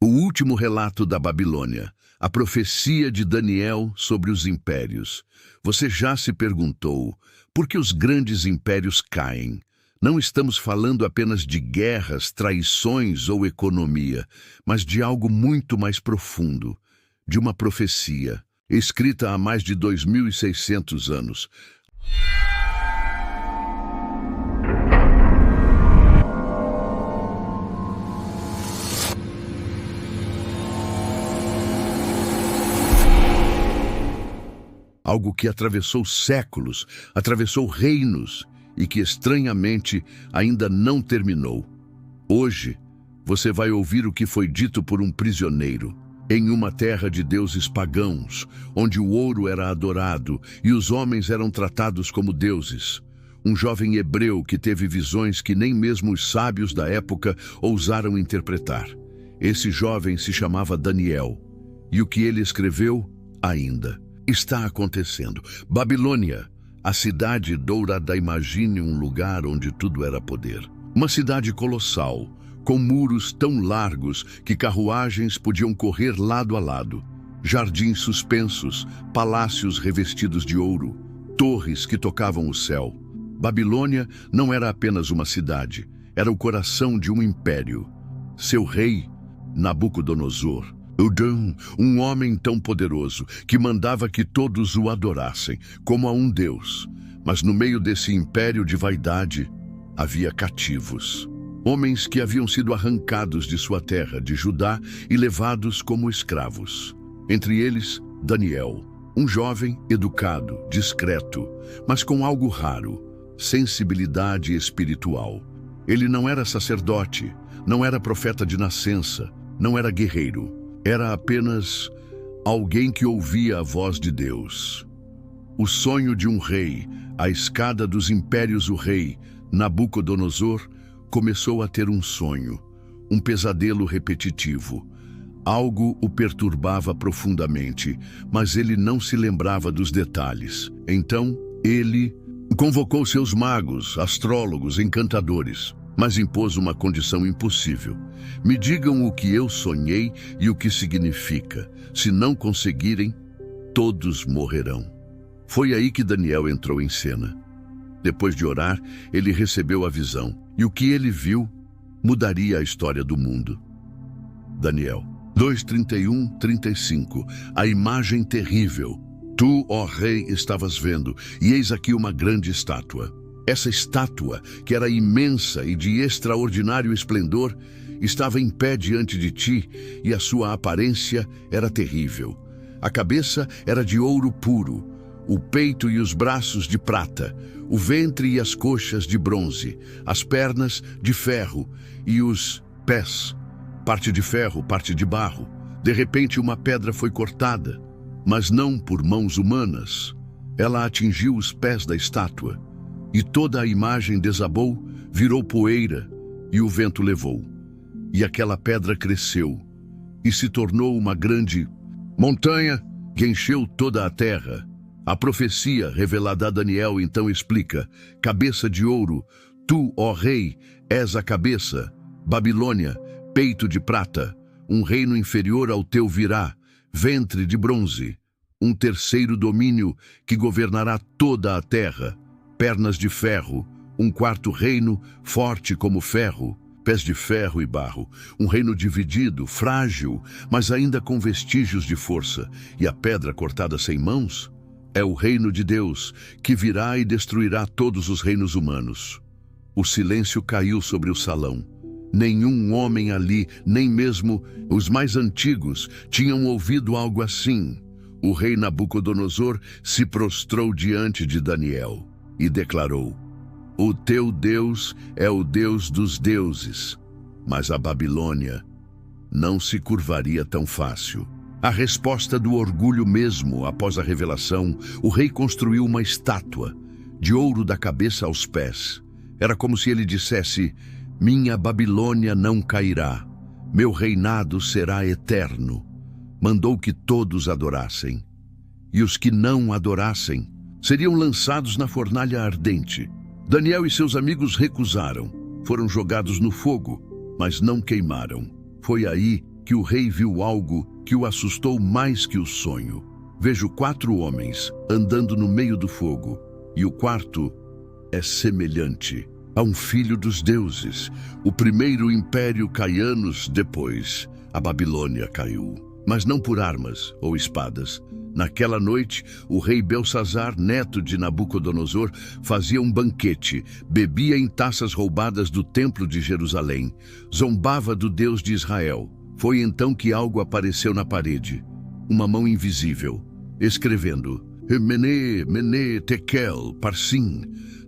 O último relato da Babilônia, a profecia de Daniel sobre os impérios. Você já se perguntou por que os grandes impérios caem? Não estamos falando apenas de guerras, traições ou economia, mas de algo muito mais profundo, de uma profecia, escrita há mais de 2.600 anos. Algo que atravessou séculos, atravessou reinos e que, estranhamente, ainda não terminou. Hoje, você vai ouvir o que foi dito por um prisioneiro. Em uma terra de deuses pagãos, onde o ouro era adorado e os homens eram tratados como deuses. Um jovem hebreu que teve visões que nem mesmo os sábios da época ousaram interpretar. Esse jovem se chamava Daniel. E o que ele escreveu ainda está acontecendo. Babilônia, a cidade dourada. Imagine um lugar onde tudo era poder. Uma cidade colossal, com muros tão largos que carruagens podiam correr lado a lado. Jardins suspensos, palácios revestidos de ouro, torres que tocavam o céu. Babilônia não era apenas uma cidade, era o coração de um império. Seu rei, Nabucodonosor, um homem tão poderoso que mandava que todos o adorassem como a um deus. Mas no meio desse império de vaidade havia cativos. Homens que haviam sido arrancados de sua terra, de Judá, e levados como escravos. Entre eles, Daniel, um jovem educado, discreto, mas com algo raro, sensibilidade espiritual. Ele não era sacerdote, não era profeta de nascença, não era guerreiro. Era apenas alguém que ouvia a voz de Deus. O sonho de um rei, a escada dos impérios. O rei, Nabucodonosor, começou a ter um sonho, um pesadelo repetitivo. Algo o perturbava profundamente, mas ele não se lembrava dos detalhes. Então, ele convocou seus magos, astrólogos, encantadores, mas impôs uma condição impossível. Me digam o que eu sonhei e o que significa. Se não conseguirem, todos morrerão. Foi aí que Daniel entrou em cena. Depois de orar, ele recebeu a visão, e o que ele viu mudaria a história do mundo. Daniel 2:31-35. A imagem terrível. Tu, ó rei, estavas vendo, e eis aqui uma grande estátua. Essa estátua, que era imensa e de extraordinário esplendor, estava em pé diante de ti, e a sua aparência era terrível. A cabeça era de ouro puro, o peito e os braços de prata, o ventre e as coxas de bronze, as pernas de ferro e os pés, parte de ferro, parte de barro. De repente uma pedra foi cortada, mas não por mãos humanas. Ela atingiu os pés da estátua, e toda a imagem desabou, virou poeira, e o vento levou. E aquela pedra cresceu, e se tornou uma grande montanha que encheu toda a terra. A profecia revelada a Daniel então explica: cabeça de ouro, tu, ó rei, és a cabeça. Babilônia, peito de prata, um reino inferior ao teu virá, ventre de bronze, um terceiro domínio que governará toda a terra. Pernas de ferro, um quarto reino forte como ferro, pés de ferro e barro, um reino dividido, frágil, mas ainda com vestígios de força. E a pedra cortada sem mãos é o reino de Deus, que virá e destruirá todos os reinos humanos. O silêncio caiu sobre o salão. Nenhum homem ali, nem mesmo os mais antigos, tinham ouvido algo assim. O rei Nabucodonosor se prostrou diante de Daniel e declarou: o teu Deus é o Deus dos deuses. Mas a Babilônia não se curvaria tão fácil. A resposta do orgulho mesmo. Após a revelação, o rei construiu uma estátua, de ouro da cabeça aos pés. Era como se ele dissesse: minha Babilônia não cairá, meu reinado será eterno. Mandou que todos adorassem, e os que não adorassem seriam lançados na fornalha ardente. Daniel e seus amigos recusaram. Foram jogados no fogo, mas não queimaram. Foi aí que o rei viu algo que o assustou mais que o sonho. Vejo 4 homens andando no meio do fogo, e o quarto é semelhante a um filho dos deuses. O primeiro império cai anos depois. A Babilônia caiu, mas não por armas ou espadas. Naquela noite, o rei Belsazar, neto de Nabucodonosor, fazia um banquete, bebia em taças roubadas do templo de Jerusalém, zombava do Deus de Israel. Foi então que algo apareceu na parede, uma mão invisível, escrevendo: Mene, Mene, Tekel, Parsim.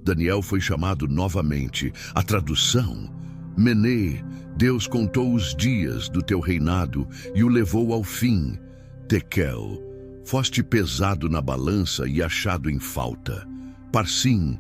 Daniel foi chamado novamente. A tradução: Mene, Deus contou os dias do teu reinado e o levou ao fim. Tekel, foste pesado na balança e achado em falta. Parsim,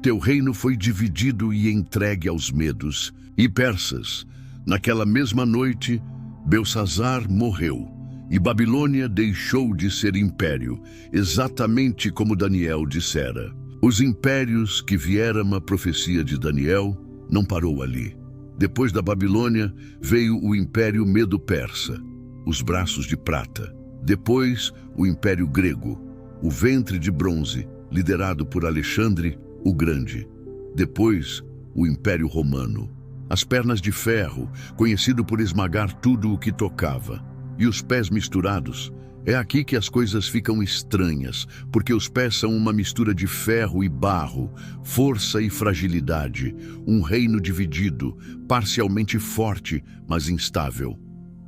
teu reino foi dividido e entregue aos medos e persas. Naquela mesma noite, Belsazar morreu e Babilônia deixou de ser império, exatamente como Daniel dissera. Os impérios que vieram a profecia de Daniel não parou ali. Depois da Babilônia veio o Império Medo-Persa, os braços de prata. Depois, o Império Grego, o ventre de bronze, liderado por Alexandre o Grande. Depois, o Império Romano, as pernas de ferro, conhecido por esmagar tudo o que tocava, e os pés misturados. É aqui que as coisas ficam estranhas, porque os pés são uma mistura de ferro e barro, força e fragilidade, um reino dividido, parcialmente forte, mas instável.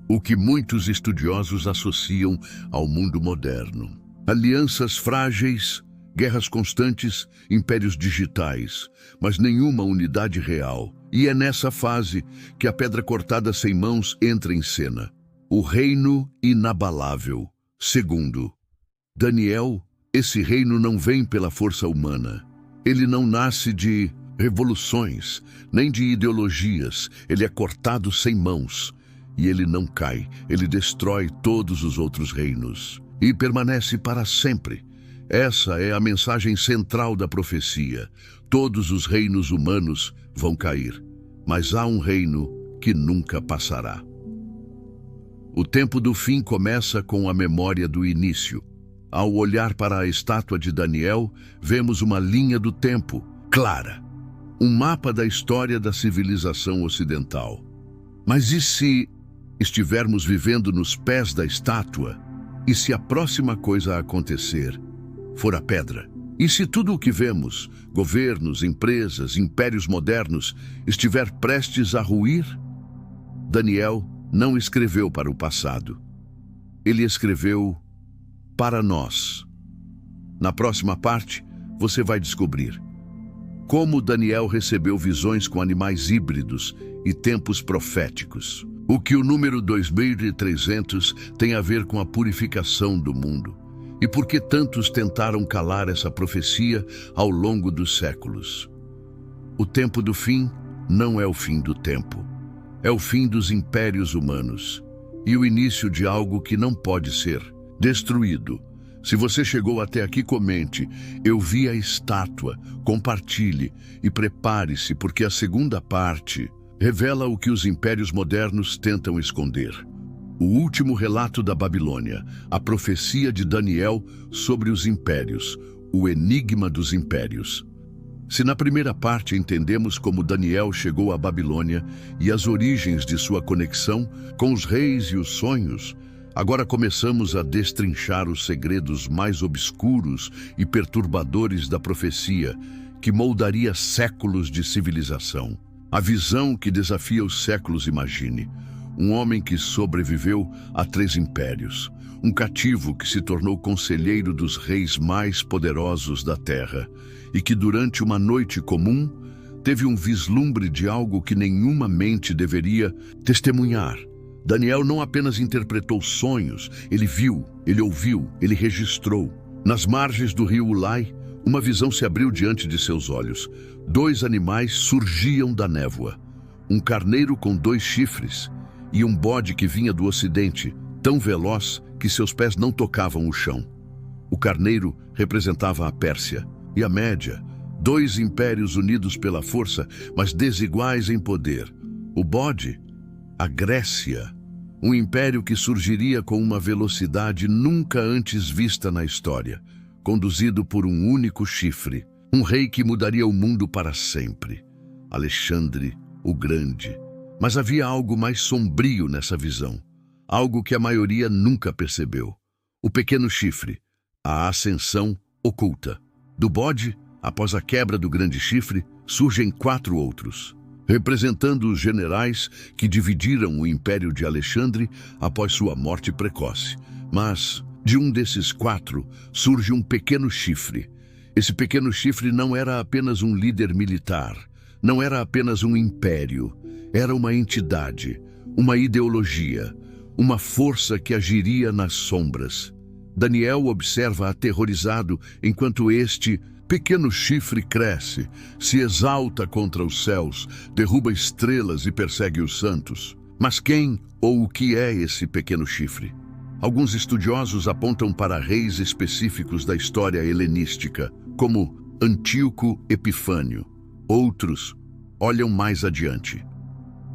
O que muitos estudiosos associam ao mundo moderno. Alianças frágeis, guerras constantes, impérios digitais, mas nenhuma unidade real. E é nessa fase que a pedra cortada sem mãos entra em cena. O reino inabalável. Segundo Daniel, esse reino não vem pela força humana. Ele não nasce de revoluções, nem de ideologias. Ele é cortado sem mãos. E ele não cai, ele destrói todos os outros reinos. E permanece para sempre. Essa é a mensagem central da profecia. Todos os reinos humanos vão cair, mas há um reino que nunca passará. O tempo do fim começa com a memória do início. Ao olhar para a estátua de Daniel, vemos uma linha do tempo clara, um mapa da história da civilização ocidental. Mas e se estivermos vivendo nos pés da estátua? E se a próxima coisa a acontecer for a pedra? E se tudo o que vemos, governos, empresas, impérios modernos, estiver prestes a ruir? Daniel não escreveu para o passado. Ele escreveu para nós. Na próxima parte, você vai descobrir como Daniel recebeu visões com animais híbridos e tempos proféticos. O que o número 2300 tem a ver com a purificação do mundo. E por que tantos tentaram calar essa profecia ao longo dos séculos? O tempo do fim não é o fim do tempo. É o fim dos impérios humanos e o início de algo que não pode ser destruído. Se você chegou até aqui, comente: eu vi a estátua, compartilhe e prepare-se, porque a segunda parte revela o que os impérios modernos tentam esconder. O último relato da Babilônia, a profecia de Daniel sobre os impérios, o enigma dos impérios. Se na primeira parte entendemos como Daniel chegou à Babilônia e as origens de sua conexão com os reis e os sonhos, agora começamos a destrinchar os segredos mais obscuros e perturbadores da profecia que moldaria séculos de civilização. A visão que desafia os séculos, imagine. Um homem que sobreviveu a 3 impérios. Um cativo que se tornou conselheiro dos reis mais poderosos da terra e que durante uma noite comum teve um vislumbre de algo que nenhuma mente deveria testemunhar. Daniel não apenas interpretou sonhos, ele viu, ele ouviu, ele registrou. Nas margens do rio Ulai, uma visão se abriu diante de seus olhos. 2 animais surgiam da névoa. Um carneiro com 2 chifres e um bode que vinha do ocidente, tão veloz que seus pés não tocavam o chão. O carneiro representava a Pérsia e a Média, 2 impérios unidos pela força, mas desiguais em poder. O bode, a Grécia, Um império que surgiria com uma velocidade nunca antes vista na história, conduzido por um único chifre, um rei que mudaria o mundo para sempre. Alexandre o Grande. Mas havia algo mais sombrio nessa visão, algo que a maioria nunca percebeu. O pequeno chifre, a ascensão oculta. Do bode, após a quebra do grande chifre, surgem 4 outros, representando os generais que dividiram o império de Alexandre após sua morte precoce. Mas, de um desses 4, surge um pequeno chifre. Esse pequeno chifre não era apenas um líder militar, não era apenas um império, era uma entidade, uma ideologia, uma força que agiria nas sombras. Daniel observa aterrorizado enquanto este pequeno chifre cresce, se exalta contra os céus, derruba estrelas e persegue os santos. Mas quem ou o que é esse pequeno chifre? Alguns estudiosos apontam para reis específicos da história helenística, como Antíoco Epifânio. Outros olham mais adiante,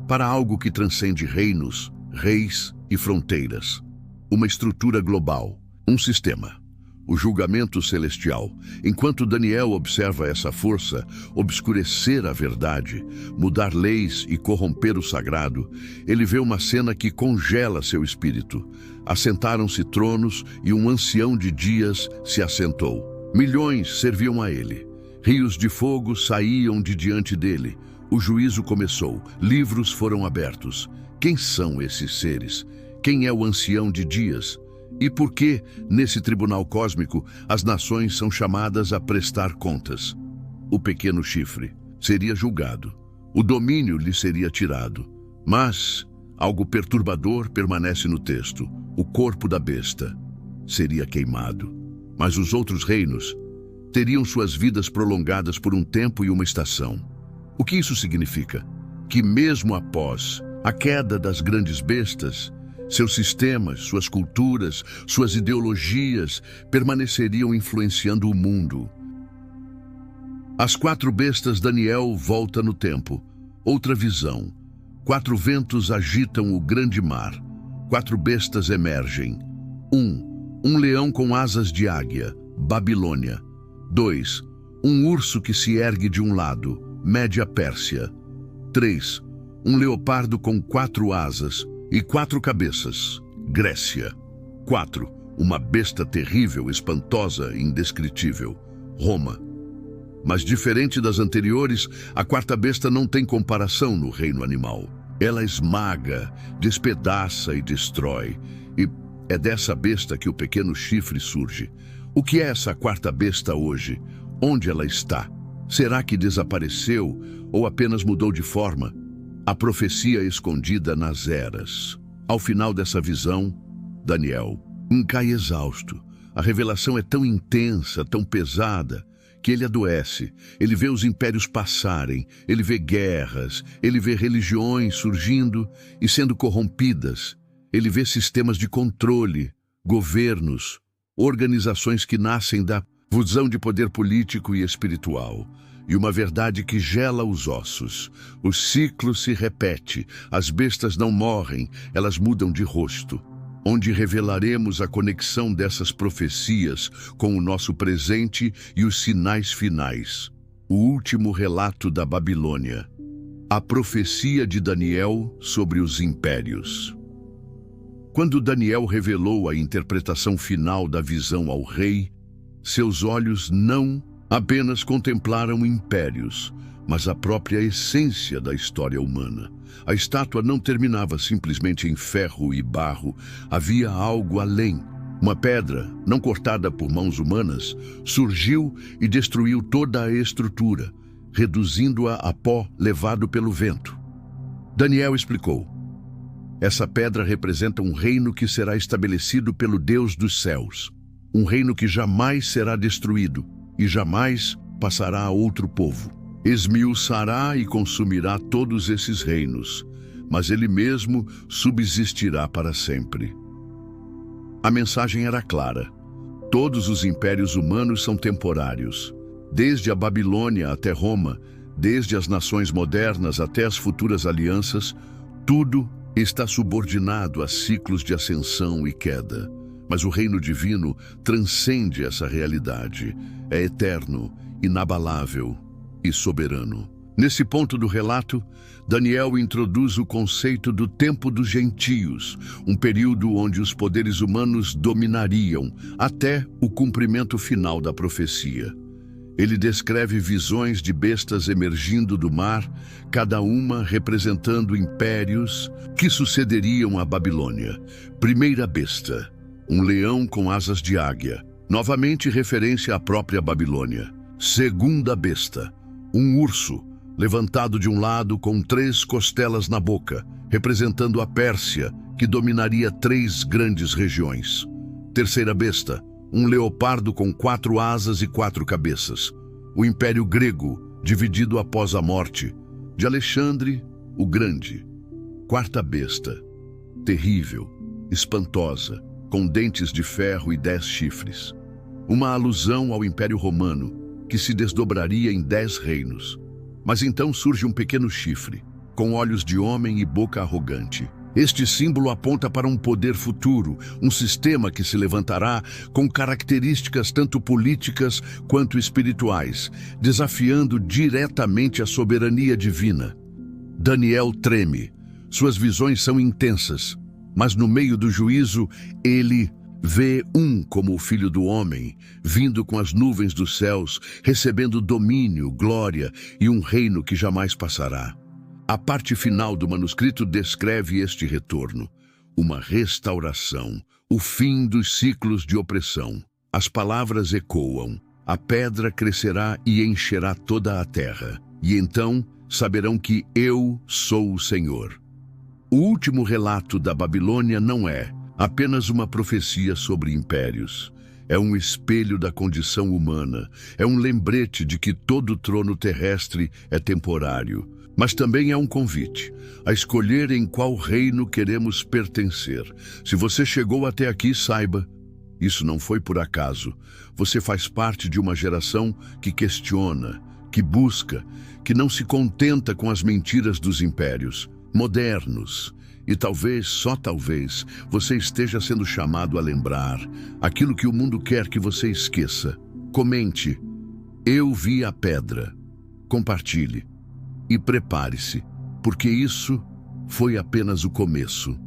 para algo que transcende reinos, reis e fronteiras. Uma estrutura global, um sistema. O julgamento celestial. Enquanto Daniel observa essa força obscurecer a verdade, mudar leis e corromper o sagrado, ele vê uma cena que congela seu espírito. Assentaram-se tronos e um ancião de dias se assentou. Milhões serviam a ele. Rios de fogo saíam de diante dele. O juízo começou. Livros foram abertos. Quem são esses seres? Quem é o ancião de dias? E por que, nesse tribunal cósmico, as nações são chamadas a prestar contas? O pequeno chifre seria julgado. O domínio lhe seria tirado. Mas algo perturbador permanece no texto. O corpo da besta seria queimado. Mas os outros reinos teriam suas vidas prolongadas por um tempo e uma estação. O que isso significa? Que mesmo após a queda das grandes bestas, seus sistemas, suas culturas, suas ideologias permaneceriam influenciando o mundo. As 4 bestas, Daniel volta no tempo. Outra visão. 4 ventos agitam o grande mar. 4 bestas emergem. 1. Um leão com asas de águia, Babilônia. 2. Um urso que se ergue de um lado, Média Pérsia. 3. Um leopardo com 4 asas e 4 cabeças, Grécia. 4. Uma besta terrível, espantosa, indescritível, Roma. Mas diferente das anteriores, a 4ª besta não tem comparação no reino animal. Ela esmaga, despedaça e destrói. E é dessa besta que o pequeno chifre surge. O que é essa 4ª besta hoje? Onde ela está? Será que desapareceu ou apenas mudou de forma? A profecia escondida nas eras. Ao final dessa visão, Daniel cai exausto. A revelação é tão intensa, tão pesada, que ele adoece. Ele vê os impérios passarem, ele vê guerras, ele vê religiões surgindo e sendo corrompidas. Ele vê sistemas de controle, governos, organizações que nascem da fusão de poder político e espiritual. E uma verdade que gela os ossos. O ciclo se repete, as bestas não morrem, elas mudam de rosto. Onde revelaremos a conexão dessas profecias com o nosso presente e os sinais finais. O último relato da Babilônia. A profecia de Daniel sobre os impérios. Quando Daniel revelou a interpretação final da visão ao rei, seus olhos não apenas contemplaram impérios, mas a própria essência da história humana. A estátua não terminava simplesmente em ferro e barro, havia algo além. Uma pedra, não cortada por mãos humanas, surgiu e destruiu toda a estrutura, reduzindo-a a pó levado pelo vento. Daniel explicou: essa pedra representa um reino que será estabelecido pelo Deus dos céus, um reino que jamais será destruído e jamais passará a outro povo. Esmiuçará e consumirá todos esses reinos, mas ele mesmo subsistirá para sempre. A mensagem era clara. Todos os impérios humanos são temporários. Desde a Babilônia até Roma, desde as nações modernas até as futuras alianças, tudo Está subordinado a ciclos de ascensão e queda. Mas o reino divino transcende essa realidade. É eterno, inabalável e soberano. Nesse ponto do relato, Daniel introduz o conceito do tempo dos gentios, um período onde os poderes humanos dominariam até o cumprimento final da profecia. Ele descreve visões de bestas emergindo do mar, cada uma representando impérios que sucederiam à Babilônia. Primeira besta, um leão com asas de águia, novamente referência à própria Babilônia. Segunda besta, um urso, levantado de um lado com 3 costelas na boca, representando a Pérsia, que dominaria 3 grandes regiões. Terceira besta, um leopardo com 4 asas e 4 cabeças. O Império Grego, dividido após a morte de Alexandre o Grande. Quarta besta, terrível, espantosa, com dentes de ferro e 10 chifres. Uma alusão ao Império Romano, que se desdobraria em 10 reinos. Mas então surge um pequeno chifre, com olhos de homem e boca arrogante. Este símbolo aponta para um poder futuro, um sistema que se levantará com características tanto políticas quanto espirituais, desafiando diretamente a soberania divina. Daniel treme. Suas visões são intensas, mas no meio do juízo, ele vê como o Filho do Homem, vindo com as nuvens dos céus, recebendo domínio, glória e um reino que jamais passará. A parte final do manuscrito descreve este retorno, uma restauração, o fim dos ciclos de opressão. As palavras ecoam, a pedra crescerá e encherá toda a terra, e então saberão que eu sou o Senhor. O último relato da Babilônia não é apenas uma profecia sobre impérios. É um espelho da condição humana, é um lembrete de que todo trono terrestre é temporário, mas também é um convite a escolher em qual reino queremos pertencer. Se você chegou até aqui, saiba, isso não foi por acaso. Você faz parte de uma geração que questiona, que busca, que não se contenta com as mentiras dos impérios modernos. E talvez, só talvez, você esteja sendo chamado a lembrar aquilo que o mundo quer que você esqueça. Comente, eu vi a pedra. Compartilhe e prepare-se, porque isso foi apenas o começo.